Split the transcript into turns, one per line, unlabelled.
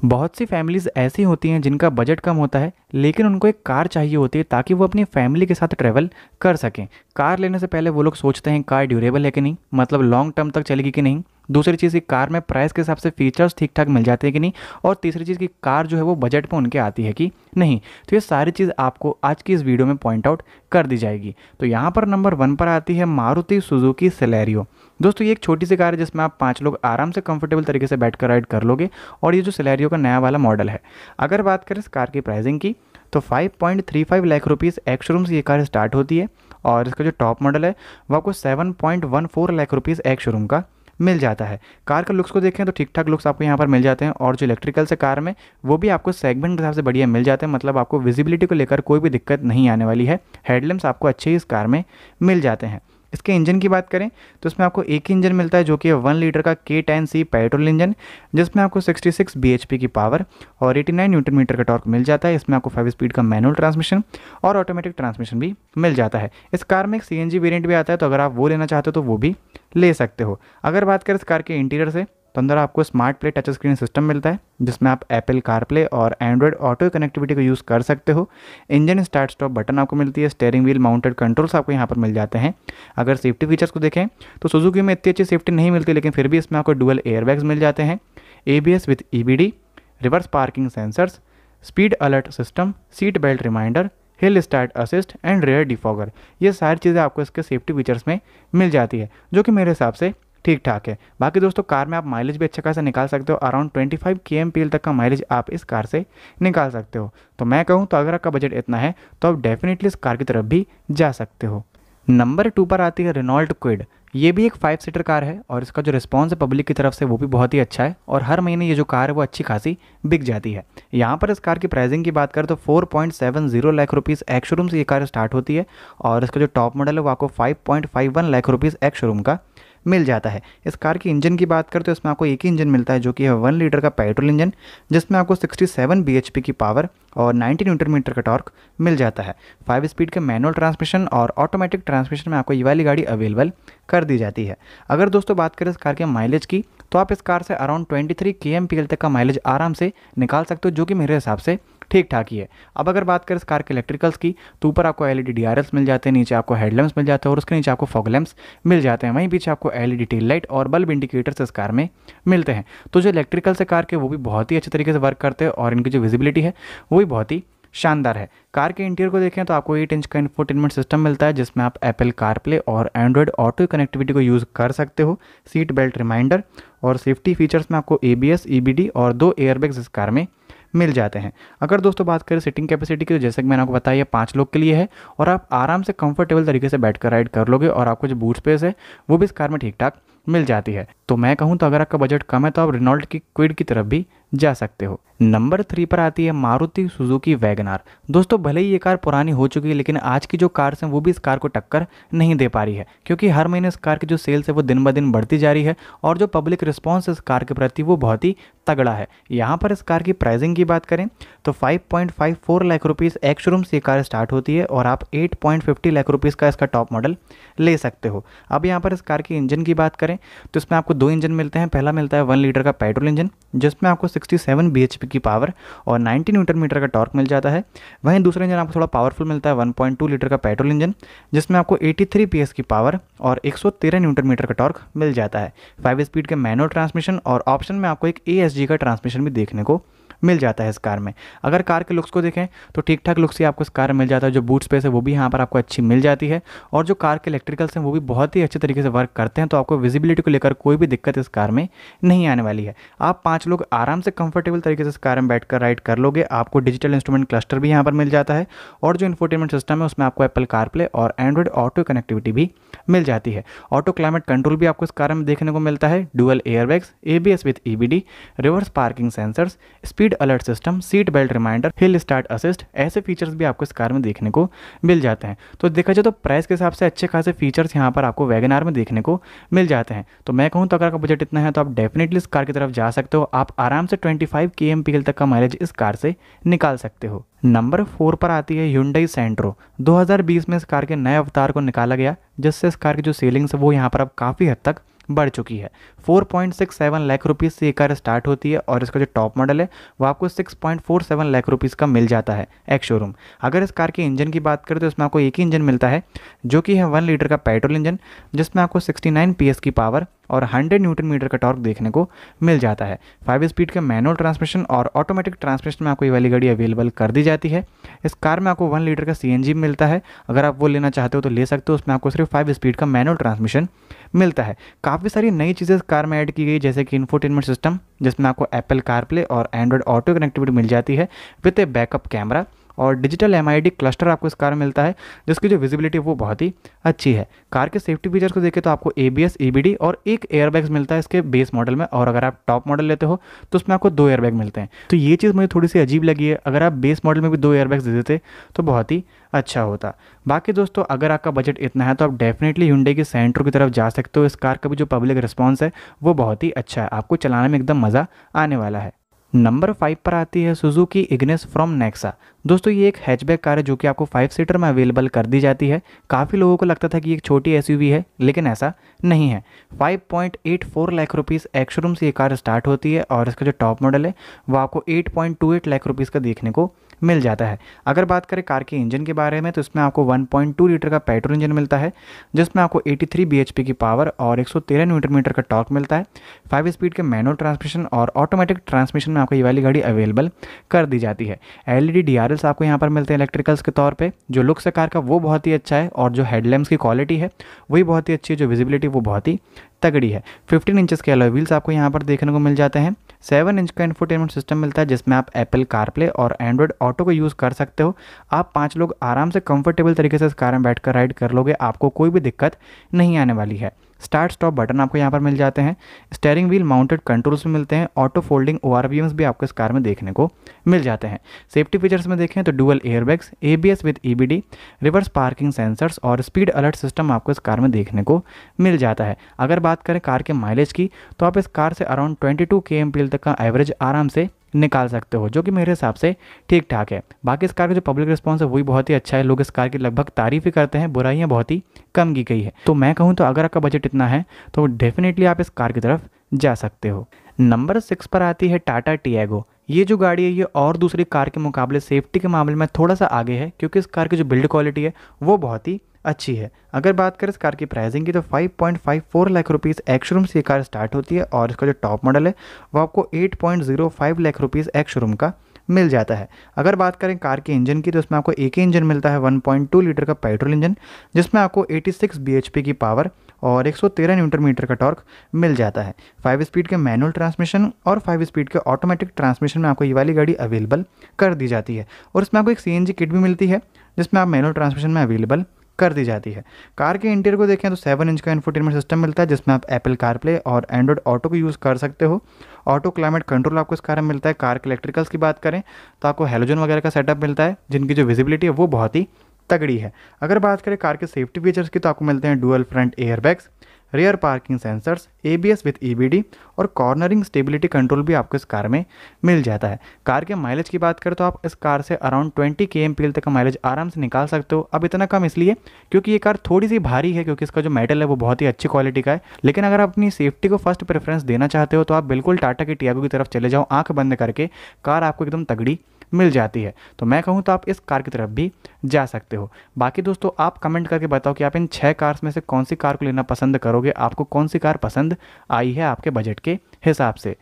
बहुत सी फैमिलीज़ ऐसी होती हैं जिनका बजट कम होता है, लेकिन उनको एक कार चाहिए होती है ताकि वो अपनी फैमिली के साथ ट्रैवल कर सकें। कार लेने से पहले वो लोग सोचते हैं कार ड्यूरेबल है कि नहीं, मतलब लॉन्ग टर्म तक चलेगी कि नहीं। दूसरी चीज़ की कार में प्राइस के हिसाब से फीचर्स ठीक ठाक मिल जाते हैं कि नहीं। और तीसरी चीज़ की कार जो है वो बजट में उनके आती है कि नहीं। तो ये सारी चीज़ आपको आज की इस वीडियो में पॉइंट आउट कर दी जाएगी। तो यहाँ पर नंबर 1 पर आती है मारुति सुजुकी सेलेरियो। दोस्तों ये एक छोटी सी कार है जिसमें आप 5 लोग आराम से कंफर्टेबल तरीके से बैठ कर राइड कर लोगे। और ये जो सेलेरियो का नया वाला मॉडल है, अगर बात करें इस कार की प्राइसिंग की, तो 5.35 लाख रुपीज़ एक्स शोरूम से ये कार स्टार्ट होती है। और इसका जो टॉप मॉडल है वो आपको 7.14 लाख रुपीज़ एक्स शोरूम का मिल जाता है। कार के लुक्स को देखें तो ठीक ठाक लुक्स आपको यहाँ पर मिल जाते हैं। और जो इलेक्ट्रिकल से कार में वो भी आपको सेगमेंट के हिसाब से बढ़िया मिल जाते हैं, मतलब आपको विजिबिलिटी को लेकर कोई भी दिक्कत नहीं आने वाली है। हेडलैम्प्स आपको अच्छे ही इस कार में मिल जाते हैं। इसके इंजन की बात करें तो इसमें आपको एक ही इंजन मिलता है जो कि 1 लीटर का K10C पेट्रोल इंजन, जिसमें आपको 66 bhp की पावर और 89 न्यूटन मीटर का टॉर्क मिल जाता है। इसमें आपको 5 स्पीड का मैनुअल ट्रांसमिशन और ऑटोमेटिक ट्रांसमिशन भी मिल जाता है। इस कार में एक CNG वेरिएंट भी आता है, तो अगर आप वो लेना चाहते हो तो वो भी ले सकते हो। अगर बात करें इस कार के इंटीरियर से, तो अंदर आपको smart play touch screen system मिलता है जिसमें आप एप्पल कारप्ले और एंड्रॉयड ऑटो कनेक्टिविटी को यूज़ कर सकते हो। इंजन स्टार्ट स्टॉप बटन आपको मिलती है। स्टीयरिंग व्हील माउंटेड कंट्रोल्स आपको यहाँ पर मिल जाते हैं। अगर सेफ्टी फीचर्स को देखें तो सुजुकी में इतनी अच्छी सेफ्टी नहीं मिलती, लेकिन फिर भी इसमें आपको डुअल एयरबैग्स मिल जाते हैं, ABS with EBD, reverse parking sensors, speed alert system, seat belt reminder, hill start assist and rear defogger. ये सारी चीज़ें आपको इसके सेफ्टी फीचर्स में मिल जाती है, जो कि मेरे हिसाब से ठीक ठाक है। बाकी दोस्तों कार में आप माइलेज भी अच्छा खासा निकाल सकते हो। अराउंड 25 kmpl तक का माइलेज आप इस कार से निकाल सकते हो। तो मैं कहूँ तो अगर आपका बजट इतना है तो आप डेफिनेटली इस कार की तरफ भी जा सकते हो। नंबर 2 पर आती है रेनॉल्ट क्विड। ये भी एक 5 सीटर कार है और इसका जो रिस्पॉन्स है पब्लिक की तरफ से वो भी बहुत ही अच्छा है। और हर महीने ये जो कार है वो अच्छी खासी बिक जाती है। यहाँ पर इस कार की प्राइसिंग की बात करें तो 4.70 लाख रुपीज़ एक्स शोरूम से ये कार स्टार्ट होती है। और इसका जो टॉप मॉडल है वो आपको 5.51 लाख रुपीज़ एक्स शोरूम का मिल जाता है। इस कार की इंजन की बात करते हो, इसमें आपको एक ही इंजन मिलता है जो कि है 1 लीटर का पेट्रोल इंजन, जिसमें आपको 67 bhp की पावर और 90 न्यूटन मीटर का टॉर्क मिल जाता है। 5 स्पीड के मैनुअल ट्रांसमिशन और ऑटोमेटिक ट्रांसमिशन में आपको ये वाली गाड़ी अवेलेबल कर दी जाती है। अगर दोस्तों बात करें इस कार के माइलेज की, तो आप इस कार से अराउंड 23 kmpl तक का माइलेज आराम से निकाल सकते हो, जो कि मेरे हिसाब से ठीक ठाक ही है। अब अगर बात करें इस कार के इलेक्ट्रिकल्स की, तो ऊपर आपको LED DRLs मिल जाते हैं, नीचे आपको हेडलैम्प्स मिल जाते हैं और उसके नीचे आपको फॉग लैम्प्स मिल जाते हैं। वहीं पीछे आपको LED टेल लाइट और बल्ब इंडिकेटर्स इस कार में मिलते हैं। तो जो इलेक्ट्रिकल्स है कार के वो भी बहुत ही अच्छे तरीके से वर्क करते हैं और इनकी जो विजिबिलिटी है वो भी बहुत ही शानदार है। कार के इंटीरियर को देखें तो आपको 8 इंच का इंफोटेनमेंट सिस्टम मिलता है जिसमें आप एप्पल कारप्ले और एंड्रॉयड ऑटो कनेक्टिविटी को यूज़ कर सकते हो। सीट बेल्ट रिमाइंडर और सेफ्टी फीचर्स में आपको ABS EBD और 2 एयरबैग्स इस कार में मिल जाते हैं। अगर दोस्तों बात करें सिटिंग कैपेसिटी की, तो जैसे कि मैंने आपको बताया 5 लोग के लिए है और आप आराम से कंफर्टेबल तरीके से बैठकर राइड कर लोगे। और आपको जो बूट स्पेस है वो भी इस कार में ठीक ठाक मिल जाती है। तो मैं कहूँ तो अगर आपका बजट कम है तो आप रेनॉल्ट की क्विड की तरफ भी जा सकते हो। नंबर 3 पर आती है मारुति सुजुकी वैगनार। दोस्तों भले ही ये कार पुरानी हो चुकी है, लेकिन आज की जो कार्स हैं वो भी इस कार को टक्कर नहीं दे पा रही है, क्योंकि हर महीने इस कार की जो सेल्स है वो दिन ब दिन बढ़ती जा रही है और जो पब्लिक रिस्पॉन्स इस कार के प्रति वो बहुत ही तगड़ा है। यहाँ पर इस कार की प्राइसिंग की बात करें तो 5.54 लाख रुपीज़ एक्स शोरूम से ये कार स्टार्ट होती है और आप 8.50 लाख रुपीज़ का इसका टॉप मॉडल ले सकते हो। अब यहाँ पर इस कार की इंजन की बात करें तो इसमें आपको 2 इंजन मिलते हैं। पहला मिलता है 1 लीटर का पेट्रोल इंजन, जिसमें आपको 67 bhp की पावर और 90 न्यूटन मीटर का टॉर्क मिल जाता है। वहीं दूसरा इंजन आपको थोड़ा पावरफुल मिलता है 1.2 लीटर का पेट्रोल इंजन, जिसमें आपको 83 PS की पावर और 113 न्यूटन मीटर का टॉर्क मिल जाता है। 5 स्पीड के मैनुअल ट्रांसमिशन और ऑप्शन में आपको एक ASG का ट्रांसमिशन भी देखने को मिल जाता है इस कार में। अगर कार के लुक्स को देखें तो ठीक ठाक लुक्स ही आपको इस कार में मिल जाता है। जो बूट स्पेस है वो भी यहाँ पर आपको अच्छी मिल जाती है और जो कार के इलेक्ट्रिकल्स हैं वो भी बहुत ही अच्छे तरीके से वर्क करते हैं। तो आपको विजिबिलिटी को लेकर कोई भी दिक्कत इस कार में नहीं आने वाली है। आप 5 लोग आराम से कंफर्टेबल तरीके से इस कार में बैठकर राइड कर लोगे। आपको डिजिटल इंस्ट्रूमेंट क्लस्टर भी यहाँ पर मिल जाता है और जो इंफोटेनमेंट सिस्टम है उसमें आपको एप्पल कारप्ले और एंड्रॉयड ऑटो कनेक्टिविटी भी मिल जाती है। ऑटो क्लाइमेट कंट्रोल भी आपको इस कार में देखने को मिलता है। Dual airbags, ABS with EBD, reverse parking sensors, speed alert system, seat belt reminder, hill start assist, ऐसे फीचर्स भी आपको इस कार में देखने को मिल जाते हैं। तो देखा जाए तो प्राइस के हिसाब से अच्छे खासे फीचर्स यहाँ पर आपको वैगनार में देखने को मिल जाते हैं। तो मैं कहूँ तो अगर आपका बजट इतना है तो आप डेफिनेटली इस कार की तरफ जा सकते हो। आप आराम से 25 kmpl तक का माइलेज इस कार से निकाल सकते हो। नंबर 4 पर आती है Hyundai सेंट्रो। 2020 में इस कार के नए अवतार को निकाला गया, जिससे इस कार की जो सेलिंग्स है वो यहाँ पर अब काफ़ी हद तक बढ़ चुकी है। 4.67 लाख रुपीज़ से ये कार स्टार्ट होती है और इसका जो टॉप मॉडल है वो आपको 6.47 लाख रुपीज़ का मिल जाता है एक्स शोरूम। अगर इस कार के इंजन की बात करें तो इसमें आपको एक ही इंजन मिलता है जो कि है 1 लीटर का पेट्रोल इंजन, जिसमें आपको 69 PS की पावर और 100 न्यूटन मीटर का टॉर्क देखने को मिल जाता है। 5 स्पीड का मैनुअल ट्रांसमिशन और ऑटोमेटिक ट्रांसमिशन में आपको ये वाली गाड़ी अवेलेबल कर दी जाती है। इस कार में आपको 1 लीटर का CNG मिलता है, अगर आप वो लेना चाहते हो तो ले सकते हो। उसमें आपको सिर्फ 5 स्पीड का मैनुअल ट्रांसमिशन मिलता है। काफ़ी सारी नई चीज़ें इस कार में ऐड की गई, जैसे कि इंफोटेनमेंट सिस्टम जिसमें आपको एप्पल कारप्ले और एंड्रॉयड ऑटो कनेक्टिविटी मिल जाती है विद ए बैकअप कैमरा, और डिजिटल MID क्लस्टर आपको इस कार में मिलता है जिसकी जो विजिबिलिटी वो बहुत ही अच्छी है। कार के सेफ्टी फीचर्स को देखें तो आपको ABS EBD और एक एयरबैग्स मिलता है इसके बेस मॉडल में, और अगर आप टॉप मॉडल लेते हो तो उसमें आपको 2 एयरबैग मिलते हैं। तो ये चीज़ मुझे थोड़ी सी अजीब लगी है, अगर आप बेस मॉडल में भी 2 एयरबैग्स दे देते तो बहुत ही अच्छा होता। बाकी दोस्तों अगर आपका बजट इतना है तो आप डेफिनेटली Hyundai की सेंट्रो की तरफ जा सकते हो। इस कार का भी जो पब्लिक रिस्पॉन्स है वो बहुत ही अच्छा है, आपको चलाने में एकदम मज़ा आने वाला है। नंबर 5 पर आती है सुजुकी इग्निस फ्रॉम नेक्सा। दोस्तों ये एक हैचबैक कार है जो कि आपको 5 सीटर में अवेलेबल कर दी जाती है। काफ़ी लोगों को लगता था कि एक छोटी SUV है, लेकिन ऐसा नहीं है। 5.84 लाख रुपीज़ एक्स शोरूम से ये कार स्टार्ट होती है और इसका जो टॉप मॉडल है वो आपको 8.28 लाख रुपीज़ का देखने को मिल जाता है। अगर बात करें कार के इंजन के बारे में तो इसमें आपको 1.2 लीटर का पेट्रोल इंजन मिलता है जिसमें आपको 83 bhp की पावर और 113 न्यूटन मीटर का टॉर्क मिलता है। 5 स्पीड के मैनुअल ट्रांसमिशन और ऑटोमेटिक ट्रांसमिशन में आपको ये वाली गाड़ी अवेलेबल कर दी जाती है। LED DRLs आपको यहाँ पर मिलते हैं इलेक्ट्रिकल्स के तौर पे। जो लुक्स है कार का वो बहुत ही अच्छा है और जो हेडलैम्प्स की क्वालिटी है वही बहुत ही अच्छी है, जो विजिबिलिटी वो बहुत ही तगड़ी है। 15 इंचेस के अलॉय व्हील्स आपको यहाँ पर देखने को मिल जाते हैं। 7 इंच का इंफोटेनमेंट सिस्टम मिलता है जिसमें आप एप्पल कारप्ले और एंड्रॉयड ऑटो को यूज़ कर सकते हो। आप 5 लोग आराम से कंफर्टेबल तरीके से इस कार में बैठकर राइड कर लोगे, आपको कोई भी दिक्कत नहीं आने वाली है। स्टार्ट स्टॉप बटन आपको यहाँ पर मिल जाते हैं। स्टीयरिंग व्हील माउंटेड कंट्रोल्स भी मिलते हैं। ऑटो फोल्डिंग ORVMs भी आपको इस कार में देखने को मिल जाते हैं। सेफ्टी फीचर्स में देखें तो dual airbags, ABS with EBD, reverse parking sensors और स्पीड अलर्ट सिस्टम आपको इस कार में देखने को मिल जाता है। अगर बात करें कार के माइलेज की तो आप इस कार से अराउंड 22 kmpl तक का एवरेज आराम से निकाल सकते हो, जो कि मेरे हिसाब से ठीक ठाक है। बाकी इस कार का जो पब्लिक रिस्पॉन्स है वही बहुत ही अच्छा है। लोग इस कार की लगभग तारीफ ही करते हैं, बुराइयां बहुत ही कम की गई है। तो मैं कहूँ तो अगर आपका बजट इतना है तो डेफिनेटली आप इस कार की तरफ जा सकते हो। नंबर 6 पर आती है टाटा टियागो। ये जो गाड़ी है ये और दूसरी कार के मुकाबले सेफ्टी के मामले में थोड़ा सा आगे है, क्योंकि इस कार की जो बिल्ड क्वालिटी है वो बहुत ही अच्छी है। अगर बात करें इस कार की प्राइसिंग की तो 5.54 लाख रुपीज़ एक्स शोरूम से ये कार स्टार्ट होती है और इसका जो टॉप मॉडल है वो आपको 8.05 लाख रुपीज़ एक्स शोरूम का मिल जाता है। अगर बात करें कार के इंजन की तो इसमें आपको एक ही इंजन मिलता है 1.2 लीटर का पेट्रोल इंजन जिसमें आपको 86 bhp की पावर और 113 न्यूटन मीटर का टॉर्क मिल जाता है। 5 स्पीड के मैनुअल ट्रांसमिशन और 5 स्पीड के ऑटोमेटिक ट्रांसमिशन में आपको ये वाली गाड़ी अवेलेबल कर दी जाती है, और इसमें आपको एक CNG किट भी मिलती है जिसमें आप मैनुअल ट्रांसमिशन में अवेलेबल कर दी जाती है। कार के इंटीरियर को देखें तो 7 इंच का इंफोटेनमेंट सिस्टम मिलता है जिसमें आप एप्पल कारप्ले और एंड्रॉयड ऑटो को यूज़ कर सकते हो। ऑटो क्लाइमेट कंट्रोल आपको इस कार में मिलता है। कार के इलेक्ट्रिकल्स की बात करें तो आपको हेलोजन वगैरह का सेटअप मिलता है जिनकी जो विजिबिलिटी है वो बहुत ही तगड़ी है। अगर बात करें कार के सेफ्टी फीचर्स की तो आपको मिलते हैं dual front airbags, rear parking sensors, ABS with EBD और कॉर्नरिंग स्टेबिलिटी कंट्रोल भी आपको इस कार में मिल जाता है। कार के माइलेज की बात करें तो आप इस कार से अराउंड 20 kmpl तक का माइलेज आराम से निकाल सकते हो। अब इतना कम इसलिए क्योंकि ये कार थोड़ी सी भारी है, क्योंकि इसका जो मेटल है वो बहुत ही अच्छी क्वालिटी का है। लेकिन अगर आप अपनी सेफ्टी को फर्स्ट प्रेफरेंस देना चाहते हो तो आप बिल्कुल टाटा की टियागो की तरफ चले जाओ। आँख बंद करके कार आपको एकदम तगड़ी मिल जाती है। तो मैं कहूँ तो आप इस कार की तरफ भी जा सकते हो। बाकी दोस्तों आप कमेंट करके बताओ कि आप इन 6 कार्स में से कौन सी कार को लेना पसंद करोगे, आपको कौन सी कार पसंद आई है आपके बजट के हिसाब से।